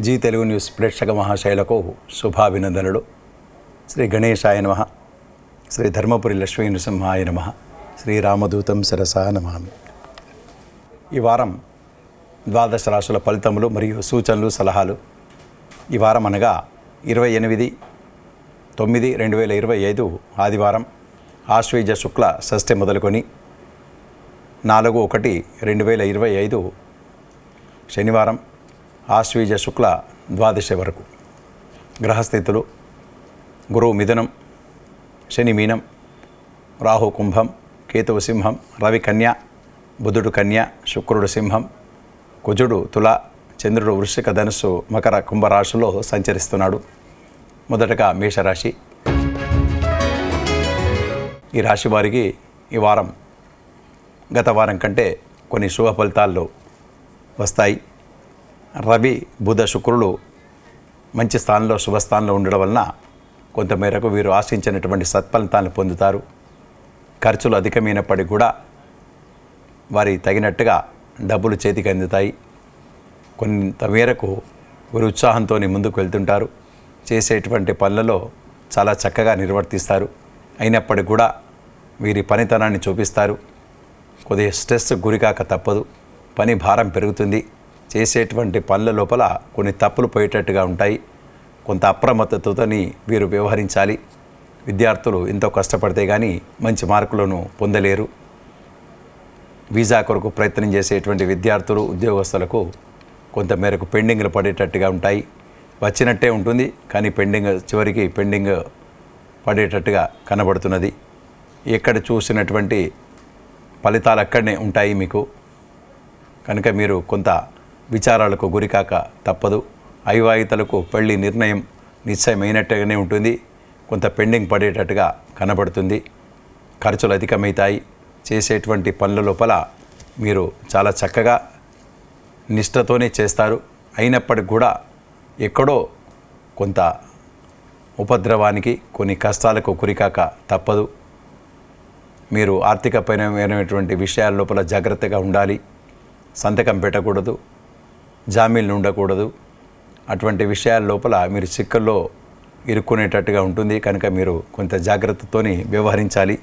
G Telugu news ప్రేక్షక మహాశైలకు శుభాభినందనలు. శ్రీ గణేశాయ నమః, శ్రీ ధర్మపురి లక్ష్మీ నృసింహాయ నమః, శ్రీ రామదూతం శిరసా నమామి. ఈ వారం ద్వాదశ రాశుల ఫలితములు మరియు సూచనలు, సలహాలు. ఈ వారం అనగా 28/9/2025 ఆదివారం, ఆశ్వీజ శుక్ల షష్ఠి మొదలుకొని 4/1/2025 శనివారం, ఆశ్వీజ శుక్ల ద్వాదశి వరకు. గ్రహస్థితులు: గురువు మిథునం, శని మీనం, రాహు కుంభం, కేతువు సింహం, రవి కన్య, బుధుడు కన్య, శుక్రుడు సింహం, కుజుడు తుల, చంద్రుడు వృశ్చిక, ధనుస్సు, మకర, కుంభరాశుల్లో సంచరిస్తున్నాడు. మొదటగా మేషరాశి. ఈ రాశి వారికి ఈ వారం గత వారం కంటే కొన్ని శుభ ఫలితాల్లో వస్తాయి. రవి, బుధ, శుక్రులు మంచి స్థానంలో, శుభస్థానంలో ఉండడం వలన కొంతమేరకు వీరు ఆశించినటువంటి సత్ఫలితాలను పొందుతారు. ఖర్చులు అధికమైనప్పటికీ కూడా వారి తగినట్టుగా డబ్బులు చేతికి అందుతాయి. కొంతమేరకు వీరు ఉత్సాహంతో ముందుకు వెళ్తుంటారు. చేసేటువంటి పనులలో చాలా చక్కగా నిర్వర్తిస్తారు. అయినప్పటికీ కూడా వీరి పనితనాన్ని చూపిస్తారు. కొద్దిగా స్ట్రెస్ గురికాక తప్పదు. పని భారం పెరుగుతుంది. చేసేటువంటి పనుల లోపల కొన్ని తప్పులు పోయేటట్టుగా ఉంటాయి. కొంత అప్రమత్తతతో వీరు వ్యవహరించాలి. విద్యార్థులు ఎంతో కష్టపడితే కానీ మంచి మార్కులను పొందలేరు. వీసా కొరకు ప్రయత్నం చేసేటువంటి విద్యార్థులు, ఉద్యోగస్తులకు కొంతమేరకు పెండింగ్లు పడేటట్టుగా ఉంటాయి. వచ్చినట్టే ఉంటుంది కానీ చివరికి పెండింగ్ పడేటట్టుగా కనబడుతున్నది. ఎక్కడ చూసినటువంటి ఫలితాలు అక్కడనే ఉంటాయి మీకు. కనుక మీరు కొంత విచారాలకు గురికాక తప్పదు. అవివాహితలకు పెళ్లి నిర్ణయం నిశ్చయమైనట్టుగానే ఉంటుంది. కొంత పెండింగ్ పడేటట్టుగా కనబడుతుంది. ఖర్చులు అధికమవుతాయి. చేసేటువంటి పనుల లోపల మీరు చాలా చక్కగా నిష్ఠతోనే చేస్తారు. అయినప్పటికి కూడా ఎక్కడో కొంత ఉపద్రవానికి, కొన్ని కష్టాలకు గురికాక తప్పదు. మీరు ఆర్థికపరమైనటువంటి విషయాల లోపల జాగ్రత్తగా ఉండాలి. సంతకం పెట్టకూడదు, జామీన్లు ఉండకూడదు. అటువంటి విషయాల లోపల మీరు చిక్కుల్లో ఇరుక్కునేటట్టుగా ఉంటుంది. కనుక మీరు కొంత జాగ్రత్తతోని వ్యవహరించాలి.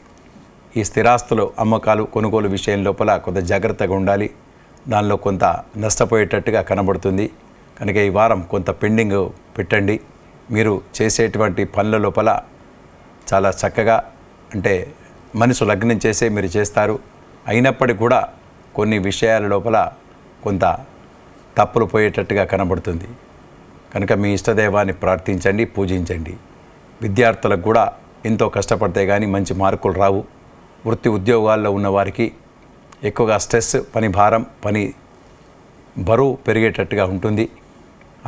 ఈ స్థిరాస్తులు అమ్మకాలు, కొనుగోలు విషయం లోపల కొంత జాగ్రత్తగా ఉండాలి. దానిలో కొంత నష్టపోయేటట్టుగా కనబడుతుంది. కనుక ఈ వారం కొంత పెండింగ్ పెట్టండి. మీరు చేసేటువంటి పనుల లోపల చాలా చక్కగా, అంటే మనసు లగ్నం చేసే మీరు చేస్తారు. అయినప్పటికీ కూడా కొన్ని విషయాల లోపల కొంత తప్పులు పోయేటట్టుగా కనబడుతుంది. కనుక మీ ఇష్టదైవాన్ని ప్రార్థించండి, పూజించండి. విద్యార్థులకు కూడా ఎంతో కష్టపడితే కానీ మంచి మార్కులు రావు. వృత్తి ఉద్యోగాల్లో ఉన్నవారికి ఎక్కువగా స్ట్రెస్, పని భారం, పని బరువు పెరిగేటట్టుగా ఉంటుంది.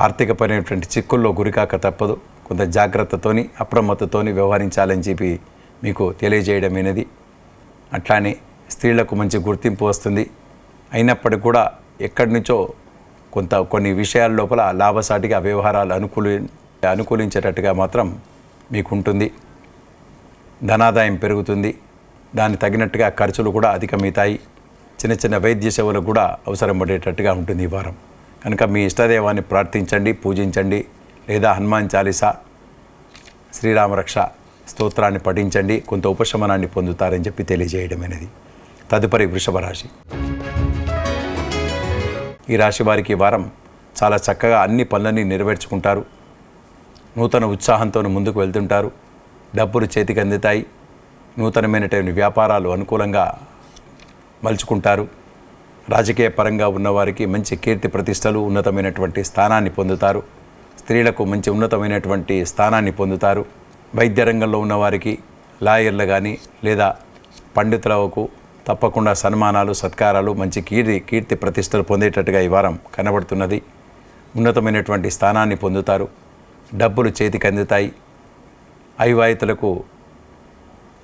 ఆర్థికపరమైనటువంటి చిక్కుల్లో గురికాక తప్పదు. కొంత జాగ్రత్తతోని, అప్రమత్తతోని వ్యవహరించాలని చెప్పి మీకు తెలియజేయడమైనది. అట్లానే స్త్రీలకు మంచి గుర్తింపు వస్తుంది. అయినప్పటికీ కూడా ఎక్కడి నుంచో కొన్ని విషయాల లోపల లాభసాటిగా వ్యవహారాలు అనుకూలించేటట్టుగా మాత్రం మీకు ఉంటుంది. ధనాదాయం పెరుగుతుంది. దానికి తగినట్టుగా ఖర్చులు కూడా అధికమవుతాయి. చిన్న చిన్న వైద్య సేవలు కూడా అవసరం పడేటట్టుగా ఉంటుంది ఈ వారం. కనుక మీ ఇష్టదైవాన్ని ప్రార్థించండి, పూజించండి. లేదా హనుమాన్ చాలీసా, శ్రీరామరక్ష స్తోత్రాన్ని పఠించండి. కొంత ఉపశమనాన్ని పొందుతారని చెప్పి తెలియజేయడమైనది. తదుపరి వృషభ రాశి. ఈ రాశి వారికి వారం చాలా చక్కగా అన్ని పనులని నెరవేర్చుకుంటారు. నూతన ఉత్సాహంతో ముందుకు వెళ్తుంటారు. డబ్బులు చేతికి అందుతాయి. నూతనమైనటువంటి వ్యాపారాలు అనుకూలంగా మలుచుకుంటారు. రాజకీయ పరంగా ఉన్నవారికి మంచి కీర్తి ప్రతిష్టలు, ఉన్నతమైనటువంటి స్థానాన్ని పొందుతారు. స్త్రీలకు మంచి ఉన్నతమైనటువంటి స్థానాన్ని పొందుతారు. వైద్య రంగంలో ఉన్నవారికి, లాయర్లు కానీ లేదా పండితులకు తప్పకుండా సన్మానాలు, సత్కారాలు, మంచి కీర్తి ప్రతిష్టలు పొందేటట్టుగా ఈ వారం కనబడుతున్నది. ఉన్నతమైనటువంటి స్థానాన్ని పొందుతారు. డబ్బులు చేతికి అందుతాయి. అవివాహితులకు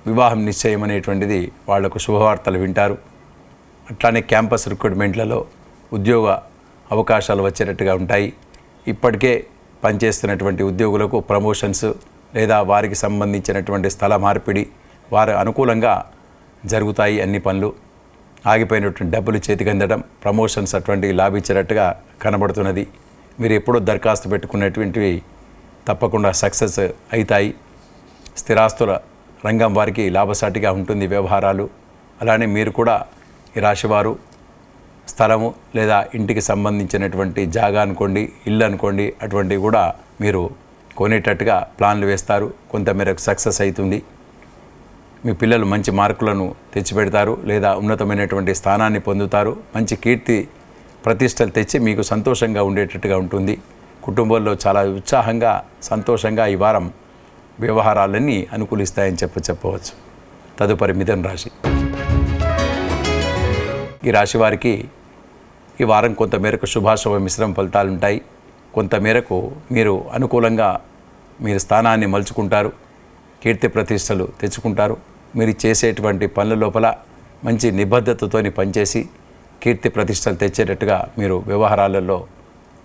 వివాహం నిశ్చయం అనేటువంటిది వాళ్లకు శుభవార్తలు వింటారు. అట్లానే క్యాంపస్ రిక్రూట్మెంట్లలో ఉద్యోగ అవకాశాలు వచ్చేటట్టుగా ఉంటాయి. ఇప్పటికే పనిచేస్తున్నటువంటి ఉద్యోగులకు ప్రమోషన్స్ లేదా వారికి సంబంధించినటువంటి స్థల మార్పిడి వారు అనుకూలంగా జరుగుతాయి. అన్ని పనులు ఆగిపోయినటువంటి డబ్బులు చేతికి అందడం, ప్రమోషన్స్ అటువంటివి లాభించేటట్టుగా కనబడుతున్నది. మీరు ఎప్పుడో దరఖాస్తు పెట్టుకున్నటువంటివి తప్పకుండా సక్సెస్ అవుతాయి. స్థిరాస్తుల రంగం వారికి లాభసాటిగా ఉంటుంది వ్యవహారాలు. అలానే మీరు కూడా ఈ రాశివారు స్థలము లేదా ఇంటికి సంబంధించినటువంటి జాగా అనుకోండి, ఇల్లు అనుకోండి, అటువంటివి కూడా మీరు కొనేటట్టుగా ప్లాన్లు వేస్తారు. కొంతమేరకు సక్సెస్ అవుతుంది. మీ పిల్లలు మంచి మార్కులను తెచ్చిపెడతారు లేదా ఉన్నతమైనటువంటి స్థానాన్ని పొందుతారు. మంచి కీర్తి ప్రతిష్టలు తెచ్చి మీకు సంతోషంగా ఉండేటట్టుగా ఉంటుంది. కుటుంబంలో చాలా ఉత్సాహంగా సంతోషంగా ఈ వారం వ్యవహారాలన్నీ అనుకూలిస్తాయని చెప్పవచ్చు. తదుపరి మిథున రాశి. ఈ రాశి వారికి ఈ వారం కొంతమేరకు శుభాశుభ మిశ్రమ ఫలితాలు ఉంటాయి. కొంతమేరకు మీరు అనుకూలంగా మీరు స్థానాన్ని మలుచుకుంటారు, కీర్తి ప్రతిష్టలు తెచ్చుకుంటారు. మీరు చేసేటువంటి పనుల లోపల మంచి నిబద్ధతతోని పనిచేసి కీర్తి ప్రతిష్టలు తెచ్చేటట్టుగా మీరు వ్యవహారాలలో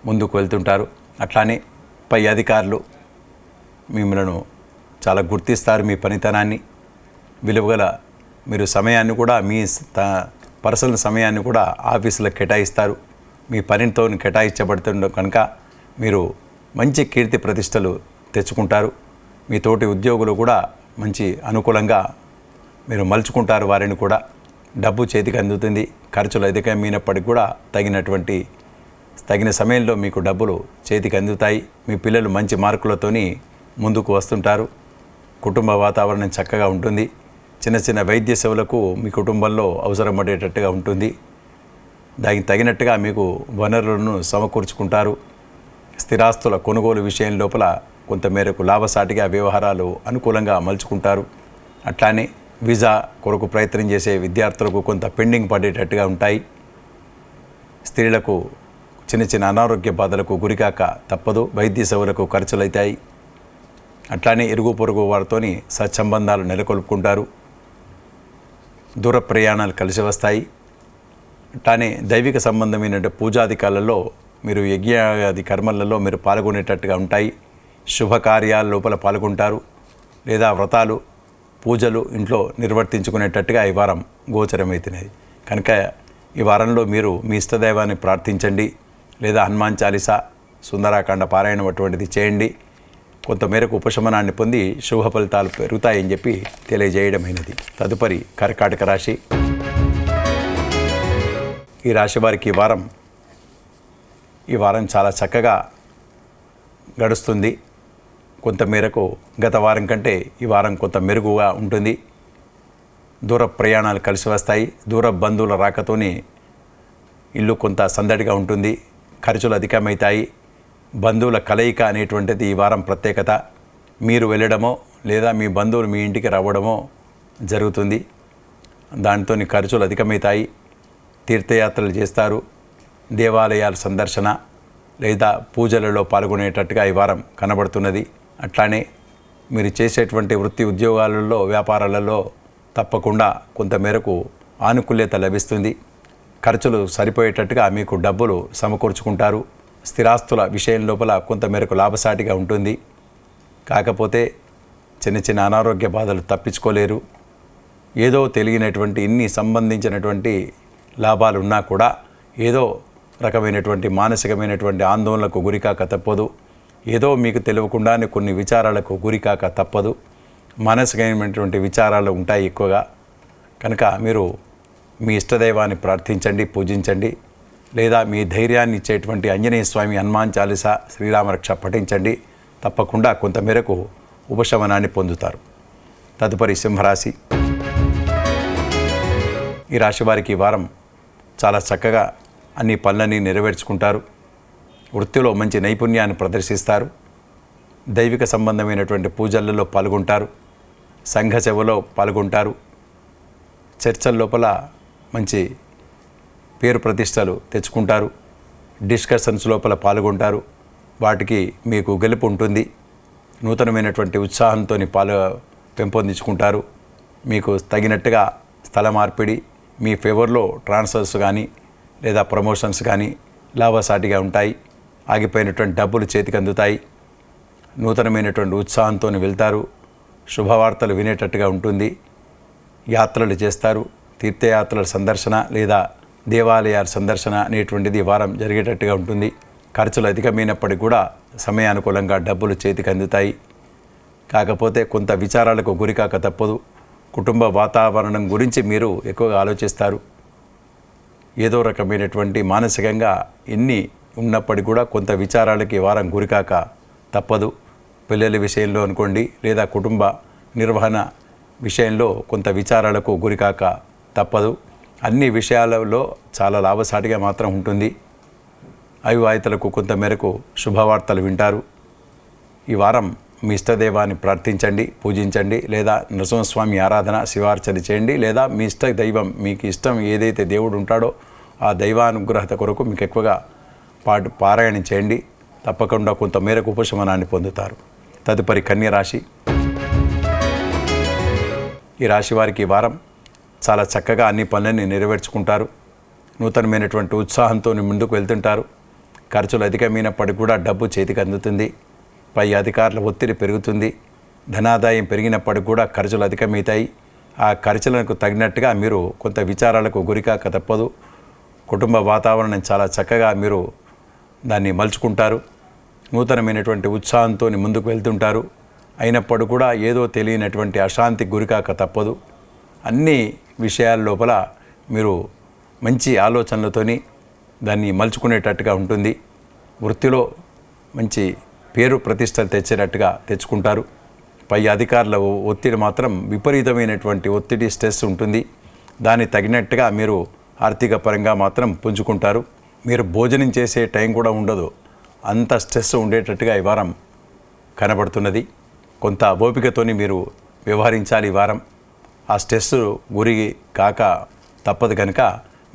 ముందుకు వెళ్తుంటారు. అట్లానే పై అధికారులు మిమ్మల్ని చాలా గుర్తిస్తారు. మీ పనితనాన్ని, విలువగల మీరు సమయాన్ని కూడా మీ పర్సనల్ సమయాన్ని కూడా ఆఫీసులకు కేటాయిస్తారు. మీ పనితో కేటాయించబడుతుండ కనుక మీరు మంచి కీర్తి ప్రతిష్టలు తెచ్చుకుంటారు. మీ తోటి ఉద్యోగులు కూడా మంచి అనుకూలంగా మీరు మలుచుకుంటారు. వారిని కూడా డబ్బు చేతికి అందుతుంది. ఖర్చులు అధికమైనప్పటికీ కూడా తగిన సమయంలో మీకు డబ్బులు చేతికి అందుతాయి. మీ పిల్లలు మంచి మార్కులతోని ముందుకు వస్తుంటారు. కుటుంబ వాతావరణం చక్కగా ఉంటుంది. చిన్న చిన్న వైద్య సేవలకు మీ కుటుంబంలో అవసరం పడేటట్టుగా ఉంటుంది. దానికి తగినట్టుగా మీకు వనరులను సమకూర్చుకుంటారు. స్థిరాస్తుల కొనుగోలు విషయం లోపల కొంతమేరకు లాభసాటిగా వ్యవహారాలు అనుకూలంగా మలుచుకుంటారు. అట్లానే వీసా కొరకు ప్రయత్నం చేసే విద్యార్థులకు కొంత పెండింగ్ పడేటట్టుగా ఉంటాయి. స్త్రీలకు చిన్న చిన్న అనారోగ్య బాధలకు గురికాక తప్పదు. వైద్య సేవలకు ఖర్చులవుతాయి. అట్లానే ఇరుగు పొరుగు వారితోని సత్సంబంధాలు నెలకొల్పుకుంటారు. దూర ప్రయాణాలు కలిసి వస్తాయి. అట్లానే దైవిక సంబంధమైన పూజాధికారులలో మీరు యజ్ఞాది కర్మలలో మీరు పాల్గొనేటట్టుగా ఉంటాయి. శుభకార్యాల లోపల పాల్గొంటారు లేదా వ్రతాలు పూజలు ఇంట్లో నిర్వర్తించుకునేటట్టుగా ఈ వారం గోచరమవుతున్నది. కనుక ఈ వారంలో మీరు మీ ఇష్టదైవాన్ని ప్రార్థించండి లేదా హనుమాన్ చాలీసా, సుందరాకాండ పారాయణం అటువంటిది చేయండి. కొంతమేరకు ఉపశమనాన్ని పొంది శుభ ఫలితాలు పెరుగుతాయని చెప్పి తెలియజేయడమైనది. తదుపరి కర్కాటక రాశి. ఈ రాశి వారికి ఈ వారం చాలా చక్కగా గడుస్తుంది. కొంతమేరకు గత వారం కంటే ఈ వారం కొంత మెరుగుగా ఉంటుంది. దూర ప్రయాణాలు కలిసి వస్తాయి. దూర బంధువుల రాకతోని ఇల్లు కొంత సందడిగా ఉంటుంది. ఖర్చులు అధికమవుతాయి. బంధువుల కలయిక అనేటువంటిది ఈ వారం ప్రత్యేకత. మీరు వెళ్ళడమో లేదా మీ బంధువులు మీ ఇంటికి రావడమో జరుగుతుంది. దానితో ఖర్చులు అధికమవుతాయి. తీర్థయాత్రలు చేస్తారు. దేవాలయాల సందర్శన లేదా పూజలలో పాల్గొనేటట్టుగా ఈ వారం కనబడుతున్నది. అట్లానే మీరు చేసేటువంటి వృత్తి ఉద్యోగాలలో వ్యాపారాలలో తప్పకుండా కొంతమేరకు ఆనుకూల్యత లభిస్తుంది. ఖర్చులు సరిపోయేటట్టుగా మీకు డబ్బులు సమకూర్చుకుంటారు. స్థిరాస్తుల విషయం లోపల కొంతమేరకు లాభసాటిగా ఉంటుంది. కాకపోతే చిన్న చిన్న అనారోగ్య బాధలు తప్పించుకోలేరు. ఏదో తెలియనటువంటి ఇన్ని సంబంధించినటువంటి లాభాలు ఉన్నా కూడా ఏదో రకమైనటువంటి మానసికమైనటువంటి ఆందోళనకు గురికాక తప్పదు. ఏదో మీకు తెలియకుండానే కొన్ని విచారాలకు గురికాక తప్పదు. మానసికమైనటువంటి విచారాలు ఉంటాయి ఎక్కువగా. కనుక మీరు మీ ఇష్టదైవాన్ని ప్రార్థించండి, పూజించండి లేదా మీ ధైర్యాన్ని ఇచ్చేటువంటి ఆంజనేయ స్వామి, హనుమాన్ చాలీసా, శ్రీరామరక్ష పఠించండి. తప్పకుండా కొంతమేరకు ఉపశమనాన్ని పొందుతారు. తదుపరి సింహరాశి. ఈ రాశి వారికి ఈ వారం చాలా చక్కగా అన్ని పనులని నెరవేర్చుకుంటారు. వృత్తిలో మంచి నైపుణ్యాన్ని ప్రదర్శిస్తారు. దైవిక సంబంధమైనటువంటి పూజలలో పాల్గొంటారు. సంఘ సేవలో పాల్గొంటారు. చర్చల లోపల మంచి పేరు ప్రతిష్టలు తెచ్చుకుంటారు. డిస్కషన్స్ లోపల పాల్గొంటారు. వాటికి మీకు గెలుపు ఉంటుంది. నూతనమైనటువంటి ఉత్సాహంతో పెంపొందించుకుంటారు. మీకు తగినట్టుగా స్థల మార్పిడి, మీ ఫేవర్లో ట్రాన్స్ఫర్స్ కానీ లేదా ప్రమోషన్స్ కానీ లాభసాటిగా ఉంటాయి. ఆగిపోయినటువంటి డబ్బులు చేతికి అందుతాయి. నూతనమైనటువంటి ఉత్సాహంతో వెళ్తారు. శుభవార్తలు వినేటట్టుగా ఉంటుంది. యాత్రలు చేస్తారు. తీర్థయాత్రల సందర్శన లేదా దేవాలయాల సందర్శన అనేటువంటిది వారం జరిగేటట్టుగా ఉంటుంది. ఖర్చులు అధికమైనప్పటికీ కూడా సమయానుకూలంగా డబ్బులు చేతికి అందుతాయి. కాకపోతే కొంత విచారాలకు గురికాక తప్పదు. కుటుంబ వాతావరణం గురించి మీరు ఎక్కువగా ఆలోచిస్తారు. ఏదో రకమైనటువంటి మానసికంగా ఎన్ని ఉన్నప్పటికీ కూడా కొంత విచారాలకి వారం గురికాక తప్పదు. పిల్లల విషయంలో అనుకోండి, లేదా కుటుంబ నిర్వహణ విషయంలో కొంత విచారాలకు గురికాక తప్పదు. అన్ని విషయాలలో చాలా లాభసాటిగా మాత్రం ఉంటుంది. అవివాహితులకు కొంత మేరకు శుభవార్తలు వింటారు. ఈ వారం మీ ఇష్టదైవాన్ని ప్రార్థించండి, పూజించండి, లేదా నరసింహస్వామి ఆరాధన, శివార్చన చేయండి, లేదా మీ ఇష్ట దైవం, మీకు ఇష్టం ఏదైతే దేవుడు ఉంటాడో ఆ దైవానుగ్రహత కొరకు మీకు ఎక్కువగా పారాయణం చేయండి. తప్పకుండా కొంత మేరకు ఉపశమనాన్ని పొందుతారు. తదుపరి కన్య రాశి. ఈ రాశి వారికి ఈ వారం చాలా చక్కగా అన్ని పనులని నెరవేర్చుకుంటారు. నూతనమైనటువంటి ఉత్సాహంతో ముందుకు వెళ్తుంటారు. ఖర్చులు అధికమైనప్పటికీ కూడా డబ్బు చేతికి అందుతుంది. పై అధికారుల ఒత్తిడి పెరుగుతుంది. ధనాదాయం పెరిగినప్పటికీ కూడా ఖర్చులు అధికమవుతాయి. ఆ ఖర్చులకు తగినట్టుగా మీరు కొంత విచారాలకు గురికాక తప్పదు. కుటుంబ వాతావరణం చాలా చక్కగా మీరు దాన్ని మలుచుకుంటారు. నూతనమైనటువంటి ఉత్సాహంతో ముందుకు వెళ్తుంటారు. అయినప్పుడు కూడా ఏదో తెలియనటువంటి అశాంతికి గురికాక తప్పదు. అన్ని విషయాల లోపల మీరు మంచి ఆలోచనలతోని దాన్ని మలుచుకునేటట్టుగా ఉంటుంది. వృత్తిలో మంచి పేరు ప్రతిష్టలు తెచ్చేటట్టుగా తెచ్చుకుంటారు. పై అధికారుల ఒత్తిడి మాత్రం విపరీతమైనటువంటి ఒత్తిడి, స్ట్రెస్ ఉంటుంది. దానికి తగినట్టుగా మీరు ఆర్థిక పరంగా మాత్రం పుంజుకుంటారు. మీరు భోజనం చేసే టైం కూడా ఉండదు, అంత స్ట్రెస్ ఉండేటట్టుగా ఈ వారం కనబడుతున్నది. కొంత ఓపికతోని మీరు వ్యవహరించాలి ఈ వారం. ఆ స్ట్రెస్ గురి కాక తప్పదు కనుక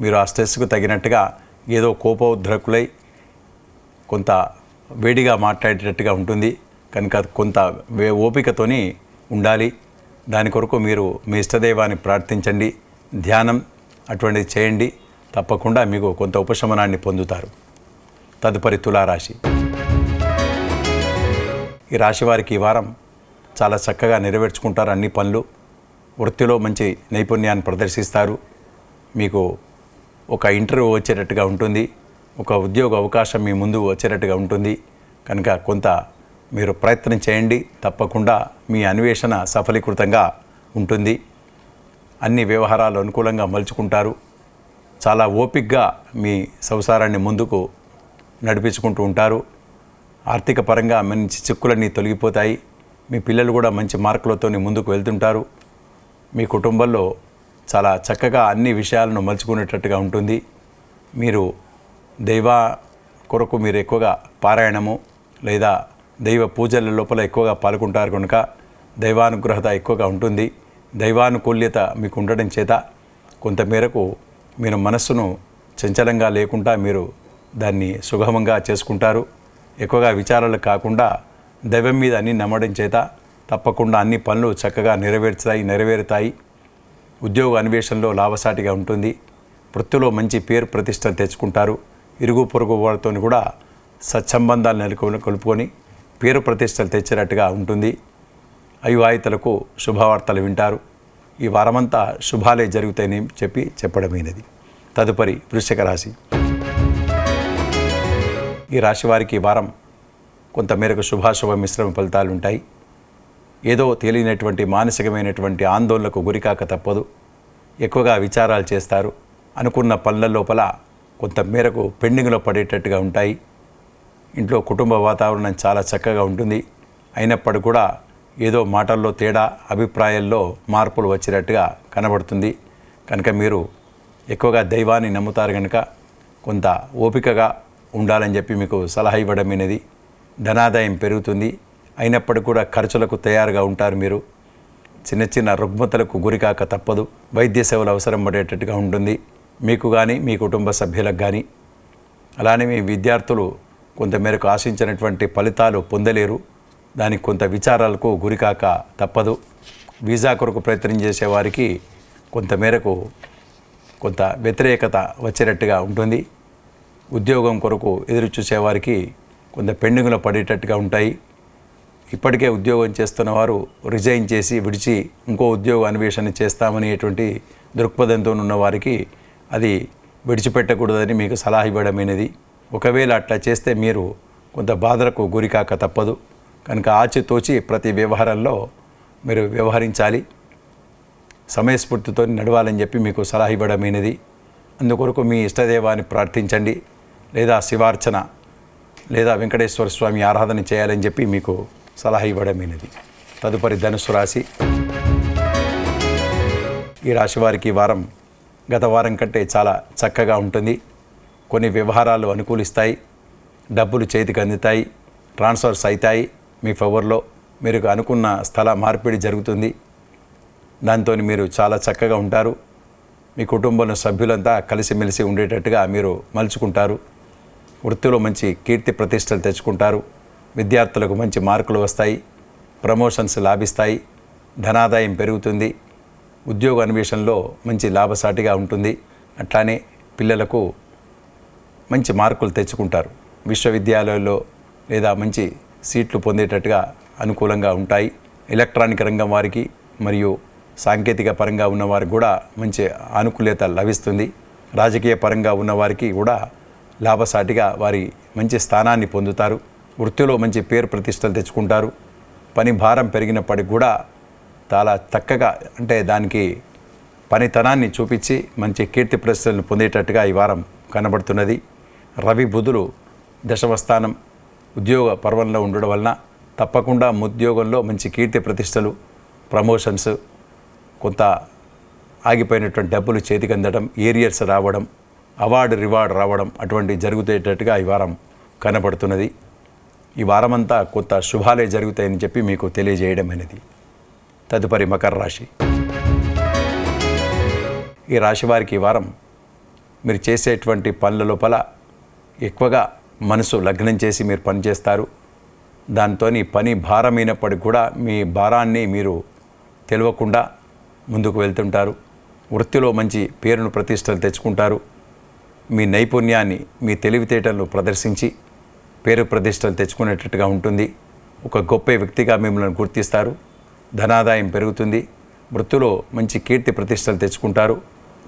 మీరు ఆ స్ట్రెస్కు తగినట్టుగా ఏదో కోపోద్రకులై కొంత వేడిగా మాట్లాడేటట్టుగా ఉంటుంది కనుక కొంత ఓపికతోని ఉండాలి. దాని కొరకు మీరు మీ ఇష్టదైవాన్ని ప్రార్థించండి, ధ్యానం అటువంటిది చేయండి. తప్పకుండా మీకు కొంత ఉపశమనాన్ని పొందుతారు. తదుపరి తులారాశి. ఈ రాశి వారికి ఈ వారం చాలా చక్కగా నెరవేర్చుకుంటారు అన్ని పనులు. వృత్తిలో మంచి నైపుణ్యాన్ని ప్రదర్శిస్తారు. మీకు ఒక ఇంటర్వ్యూ వచ్చేటట్టుగా ఉంటుంది. ఒక ఉద్యోగ అవకాశం మీ ముందు వచ్చేటట్టుగా ఉంటుంది కనుక కొంత మీరు ప్రయత్నం చేయండి. తప్పకుండా మీ అన్వేషణ సఫలీకృతంగా ఉంటుంది. అన్ని వ్యవహారాలు అనుకూలంగా మలుచుకుంటారు. చాలా ఓపికగా మీ సంసారాన్ని ముందుకు నడిపించుకుంటూ ఉంటారు. ఆర్థిక పరంగా మంచి చిక్కులన్నీ తొలగిపోతాయి. మీ పిల్లలు కూడా మంచి మార్కులతో ముందుకు వెళ్తుంటారు. మీ కుటుంబంలో చాలా చక్కగా అన్ని విషయాలను మలుచుకునేటట్టుగా ఉంటుంది. మీరు దైవ కొరకు మీరు ఎక్కువగా పారాయణము లేదా దైవ పూజల లోపల ఎక్కువగా పాల్గొంటారు కనుక దైవానుగ్రహత ఎక్కువగా ఉంటుంది. దైవానుకూల్యత మీకు ఉండడం చేత కొంతమేరకు మీరు మనస్సును చంచలంగా లేకుండా మీరు దాన్ని సుగమంగా చేసుకుంటారు. ఎక్కువగా విచారాలు కాకుండా దైవం మీద అన్ని నమ్మడం చేత తప్పకుండా అన్ని పనులు చక్కగా నెరవేరుతాయి. ఉద్యోగ అన్వేషణలో లాభసాటిగా ఉంటుంది. వృత్తిలో మంచి పేరు ప్రతిష్టలు తెచ్చుకుంటారు. ఇరుగు పొరుగు వారితో కూడా సత్సంబంధాలు కలుపుకొని పేరు ప్రతిష్టలు తెచ్చేటట్టుగా ఉంటుంది. అవివాహితులకు శుభవార్తలు వింటారు. ఈ వారమంతా శుభాలే జరుగుతాయని చెప్పడమైనది. తదుపరి వృశ్చిక రాశి. ఈ రాశి వారికి ఈ వారం కొంతమేరకు శుభాశుభ మిశ్రమ ఫలితాలు ఉంటాయి. ఏదో తెలియనటువంటి మానసికమైనటువంటి ఆందోళనకు గురికాక తప్పదు. ఎక్కువగా విచారాలు చేస్తారు. అనుకున్న పనుల లోపల కొంతమేరకు పెండింగ్లో పడేటట్టుగా ఉంటాయి. ఇంట్లో కుటుంబ వాతావరణం చాలా చక్కగా ఉంటుంది. అయినప్పటికీ కూడా ఏదో మాటల్లో తేడా, అభిప్రాయాల్లో మార్పులు వచ్చేటట్టుగా కనబడుతుంది కనుక మీరు ఎక్కువగా దైవాన్ని నమ్ముతారు కనుక కొంత ఓపికగా ఉండాలని చెప్పి మీకు సలహా ఇవ్వడమైనది. ధనాదాయం పెరుగుతుంది. అయినప్పటికీ కూడా ఖర్చులకు తయారుగా ఉంటారు. మీరు చిన్న చిన్న రుగ్మతలకు గురికాక తప్పదు. వైద్య సేవలు అవసరం పడేటట్టుగా ఉంటుంది మీకు కానీ మీ కుటుంబ సభ్యులకు కానీ. అలానే మీ విద్యార్థులు కొంతమేరకు ఆశించినటువంటి ఫలితాలు పొందలేరు. దానికి కొంత విచారాలకు గురికాక తప్పదు. వీసా కొరకు ప్రయత్నం చేసేవారికి కొంతమేరకు కొంత వ్యతిరేకత వచ్చేటట్టుగా ఉంటుంది. ఉద్యోగం కొరకు ఎదురు చూసేవారికి కొంత పెండింగ్లో పడేటట్టుగా ఉంటాయి. ఇప్పటికే ఉద్యోగం చేస్తున్న వారు రిజైన్ చేసి విడిచి ఇంకో ఉద్యోగ అన్వేషణ చేస్తామనేటువంటి దృక్పథంతో ఉన్న వారికి అది విడిచిపెట్టకూడదని మీకు సలహా ఇవ్వడమైనది. ఒకవేళ అట్లా చేస్తే మీరు కొంత బాధలకు గురికాక తప్పదు. కనుక ఆచితూచి ప్రతి వ్యవహారంలో మీరు వ్యవహరించాలి. సమయస్ఫూర్తితో నడవాలని చెప్పి మీకు సలహా ఇవ్వడమైనది. అందుకొరకు మీ ఇష్టదేవాన్ని ప్రార్థించండి, లేదా శివార్చన లేదా వెంకటేశ్వర స్వామి ఆరాధన చేయాలని చెప్పి మీకు సలహా ఇవ్వడమైనది. తదుపరి ధనుసు రాశి. ఈ రాశి వారికి వారం గత వారం కంటే చాలా చక్కగా ఉంటుంది. కొన్ని వ్యవహారాలు అనుకూలిస్తాయి, డబ్బులు చేతికి అందుతాయి, ట్రాన్స్ఫర్స్ అవుతాయి. మీ ఫేవర్లో మీరు అనుకున్న స్థల మార్పిడి జరుగుతుంది. దాంతో మీరు చాలా చక్కగా ఉంటారు. మీ కుటుంబంలో సభ్యులంతా కలిసిమెలిసి ఉండేటట్టుగా మీరు మలుచుకుంటారు. వృత్తిలో మంచి కీర్తి ప్రతిష్టలు తెచ్చుకుంటారు. విద్యార్థులకు మంచి మార్కులు వస్తాయి, ప్రమోషన్స్ లాభిస్తాయి, ధనాదాయం పెరుగుతుంది. ఉద్యోగ అన్వేషణలో మంచి లాభసాటిగా ఉంటుంది. అట్లానే పిల్లలకు మంచి మార్కులు తెచ్చుకుంటారు. విశ్వవిద్యాలయాల్లో లేదా మంచి సీట్లు పొందేటట్టుగా అనుకూలంగా ఉంటాయి. ఎలక్ట్రానిక్ రంగం వారికి మరియు సాంకేతిక పరంగా ఉన్నవారికి కూడా మంచి అనుకూలత లభిస్తుంది. రాజకీయ పరంగా ఉన్నవారికి కూడా లాభసాటిగా వారి మంచి స్థానాన్ని పొందుతారు. వృత్తిలో మంచి పేరు ప్రతిష్టలు తెచ్చుకుంటారు. పని భారం పెరిగినప్పటికి కూడా చాలా చక్కగా అంటే దానికి పనితనాన్ని చూపించి మంచి కీర్తి ప్రతిష్టలను పొందేటట్టుగా ఈ వారం కనబడుతున్నది. రవి బుధులు దశమ స్థానం ఉద్యోగ పర్వంలో ఉండడం వలన తప్పకుండా ఉద్యోగంలో మంచి కీర్తి ప్రతిష్టలు, ప్రమోషన్స్, కొంత ఆగిపోయినటువంటి డబ్బులు చేతికి అందడం, ఏరియర్స్ రావడం, అవార్డు రివార్డు రావడం అటువంటి జరుగుతేటట్టుగా ఈ వారం కనబడుతున్నది. ఈ వారమంతా కొంత శుభాలే జరుగుతాయని చెప్పి మీకు తెలియజేయడం అనేది. తదుపరి మకర రాశి. ఈ రాశి వారికి ఈ వారం మీరు చేసేటువంటి పనుల లోపల ఎక్కువగా మనసు లగ్నం చేసి మీరు పనిచేస్తారు. దాంతో పని భారమైనప్పటికీ కూడా మీ భారాన్ని మీరు తెలియకుండా ముందుకు వెళ్తుంటారు. వృత్తిలో మంచి పేరును ప్రతిష్టలు తెచ్చుకుంటారు. మీ నైపుణ్యాన్ని, మీ తెలివితేటలను ప్రదర్శించి పేరు ప్రతిష్టలు తెచ్చుకునేటట్టుగా ఉంటుంది. ఒక గొప్ప వ్యక్తిగా మిమ్మల్ని గుర్తిస్తారు. ధనాదాయం పెరుగుతుంది. వృత్తిలో మంచి కీర్తి ప్రతిష్టలు తెచ్చుకుంటారు.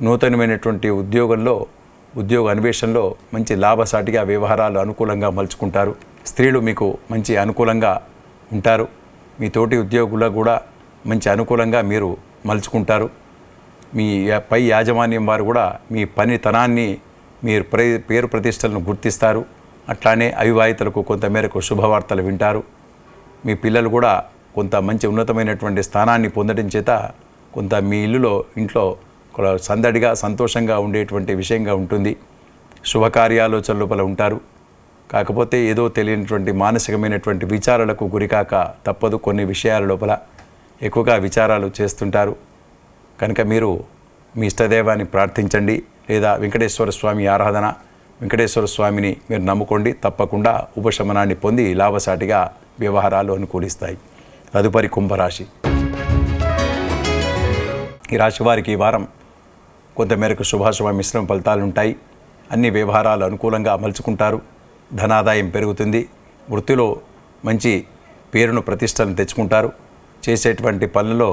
నూతనమైనటువంటి ఉద్యోగంలో, ఉద్యోగ అన్వేషణలో మంచి లాభసాటిగా వ్యవహారాలు అనుకూలంగా మలుచుకుంటారు. స్త్రీలు మీకు మంచి అనుకూలంగా ఉంటారు. మీ తోటి ఉద్యోగులకు కూడా మంచి అనుకూలంగా మీరు మలుచుకుంటారు. మీ పై యాజమాన్యం వారు కూడా మీ పనితనాన్ని, మీరు పేరు ప్రతిష్టలను గుర్తిస్తారు. అట్లానే అవివాహితులకు కొంతమేరకు శుభవార్తలు వింటారు. మీ పిల్లలు కూడా కొంత మంచి ఉన్నతమైనటువంటి స్థానాన్ని పొందడం చేత కొంత మీ ఇంట్లో సందడిగా సంతోషంగా ఉండేటువంటి విషయంగా ఉంటుంది. శుభకార్యాలోచన లోపల ఉంటారు. కాకపోతే ఏదో తెలియనటువంటి మానసికమైనటువంటి విచారాలకు గురికాక తప్పదు. కొన్ని విషయాల లోపల ఎక్కువగా విచారాలు చేస్తుంటారు. కనుక మీరు మీ ఇష్టదేవాన్ని ప్రార్థించండి, లేదా వెంకటేశ్వర స్వామి ఆరాధన, వెంకటేశ్వర స్వామిని మీరు నమ్ముకోండి. తప్పకుండా ఉపశమనాన్ని పొంది లాభసాటిగా వ్యవహారాలు అనుకూలిస్తాయి. తదుపరి కుంభరాశి. ఈ రాశి వారికి ఈ వారం కొంతమేరకు శుభాశుభ మిశ్రమ ఫలితాలు ఉంటాయి. అన్ని వ్యవహారాలు అనుకూలంగా మలుచుకుంటారు. ధనాదాయం పెరుగుతుంది. వృత్తిలో మంచి పేరును ప్రతిష్టలను తెచ్చుకుంటారు. చేసేటువంటి పనులలో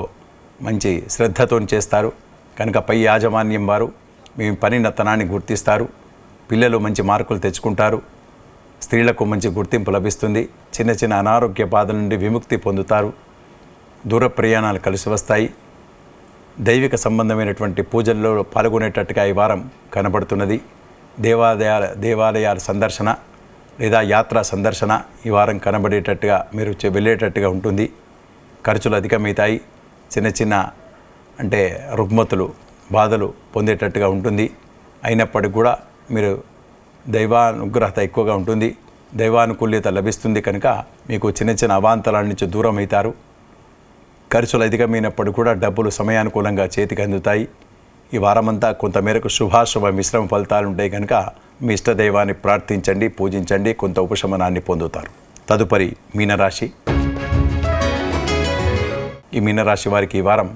మంచి శ్రద్ధతో చేస్తారు. కనుక పై యాజమాన్యం వారు మీ పనినతనాన్ని గుర్తిస్తారు. పిల్లలు మంచి మార్కులు తెచ్చుకుంటారు. స్త్రీలకు మంచి గుర్తింపు లభిస్తుంది. చిన్న చిన్న అనారోగ్య బాధల నుండి విముక్తి పొందుతారు. దూర ప్రయాణాలు కలిసి వస్తాయి. దైవిక సంబంధమైనటువంటి పూజల్లో పాల్గొనేటట్టుగా ఈ వారం కనబడుతున్నది. దేవాలయాల సందర్శన లేదా యాత్రా సందర్శన ఈ వారం కనబడేటట్టుగా మీరు వెళ్ళేటట్టుగా ఉంటుంది. ఖర్చులు అధికమవుతాయి. చిన్న చిన్న అంటే రుగ్మతులు, బాధలు పొందేటట్టుగా ఉంటుంది. అయినప్పటికీ కూడా మీరు దైవానుగ్రహత ఎక్కువగా ఉంటుంది. దైవానుకూల్యత లభిస్తుంది. కనుక మీకు చిన్న చిన్న అవాంతరాల నుంచి దూరం అవుతారు. ఖర్చులు అధికమైనప్పుడు కూడా డబ్బులు సమయానుకూలంగా చేతికి అందుతాయి. ఈ వారమంతా కొంతమేరకు శుభాశుభ మిశ్రమ ఫలితాలు ఉంటాయి. కనుక మీ ఇష్టదైవాన్ని ప్రార్థించండి, పూజించండి, కొంత ఉపశమనాన్ని పొందుతారు. తదుపరి మీనరాశి. ఈ మీనరాశి వారికి ఈ వారం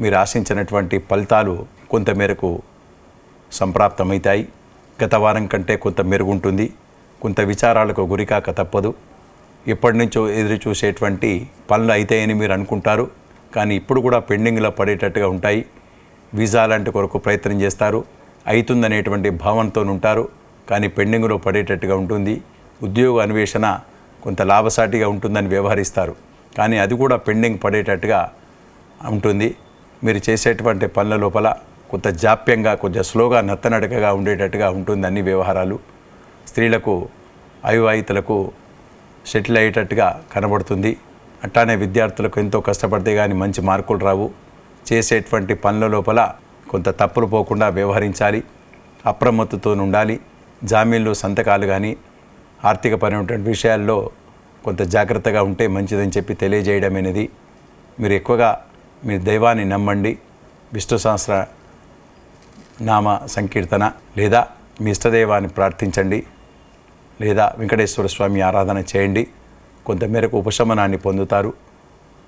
మీరు ఆశించినటువంటి ఫలితాలు కొంతమేరకు సంప్రాప్తమవుతాయి. గత వారం కంటే కొంత మెరుగుంటుంది. కొంత విచారాలకు గురికాక తప్పదు. ఎప్పటి నుంచో ఎదురు చూసేటువంటి పనులు అయితాయని మీరు అనుకుంటారు. కానీ ఇప్పుడు కూడా పెండింగ్లో పడేటట్టుగా ఉంటాయి. వీసా లాంటి కొరకు ప్రయత్నం చేస్తారు. అవుతుందనేటువంటి భావనతో ఉంటారు. కానీ పెండింగ్లో పడేటట్టుగా ఉంటుంది. ఉద్యోగ అన్వేషణ కొంత లాభసాటిగా ఉంటుందని వ్యవహరిస్తారు, కానీ అది కూడా పెండింగ్ పడేటట్టుగా ఉంటుంది. మీరు చేసేటువంటి పనుల లోపల కొంత జాప్యంగా, కొంచెం స్లోగా, నత్తనడకగా ఉండేటట్టుగా ఉంటుంది అన్ని వ్యవహారాలు. స్త్రీలకు, అవివాహితులకు సెటిల్ అయ్యేటట్టుగా కనబడుతుంది. అట్లానే విద్యార్థులకు ఎంతో కష్టపడితే కానీ మంచి మార్కులు రావు. చేసేటువంటి పనుల లోపల కొంత తప్పులు పోకుండా వ్యవహరించాలి, అప్రమత్తతో ఉండాలి. జామీన్లు, సంతకాలు కానీ ఆర్థికపరమైనటువంటి విషయాల్లో కొంత జాగ్రత్తగా ఉంటే మంచిదని చెప్పి తెలియజేయడం అనేది. మీరు ఎక్కువగా మీ దైవాన్ని నమ్మండి. విష్ణు సహస్ర నామ సంకీర్తన లేదా మీ ఇష్టదైవాన్ని ప్రార్థించండి, లేదా వెంకటేశ్వర స్వామి ఆరాధన చేయండి. కొంతమేరకు ఉపశమనాన్ని పొందుతారు.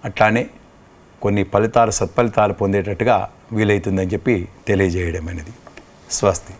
అట్లానే కొన్ని ఫలితాలు, సత్ఫలితాలు పొందేటట్టుగా వీలవుతుందని చెప్పి తెలియజేయడం అనేది. స్వస్తి.